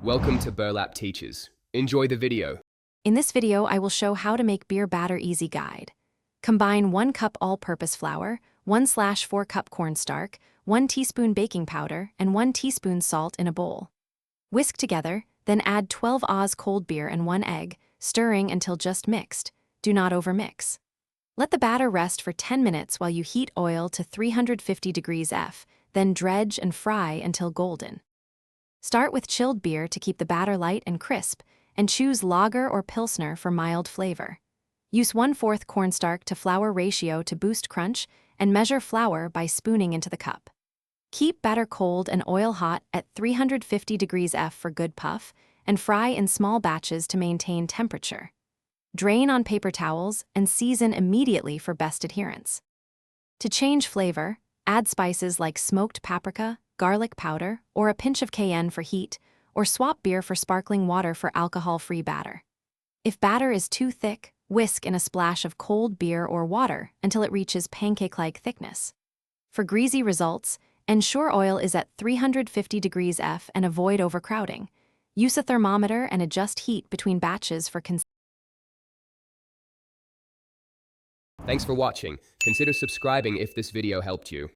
Welcome to Burlap Teachers. Enjoy the video. In this video, I will show how to make beer batter easy guide. Combine 1 cup all-purpose flour, 1/4 cup cornstarch, 1 teaspoon baking powder, and 1 teaspoon salt in a bowl. Whisk together, then add 12 Oz cold beer and 1 egg, stirring until just mixed. Do not overmix. Let the batter rest for 10 minutes while you heat oil to 350 degrees F, then dredge and fry until golden. Start with chilled beer to keep the batter light and crisp, and choose lager or pilsner for mild flavor. Use 1/4 cornstarch to flour ratio to boost crunch, and measure flour by spooning into the cup. Keep batter cold and oil hot at 350 degrees F for good puff, and fry in small batches to maintain temperature. Drain on paper towels and season immediately for best adherence. To change flavor, add spices like smoked paprika, garlic powder, or a pinch of cayenne for heat, or swap beer for sparkling water for alcohol-free batter. If batter is too thick, whisk in a splash of cold beer or water until it reaches pancake-like thickness. For greasy results, ensure oil is at 350 degrees F and avoid overcrowding. Use a thermometer and adjust heat between batches for consistency. Thanks for watching. Consider subscribing if this video helped you.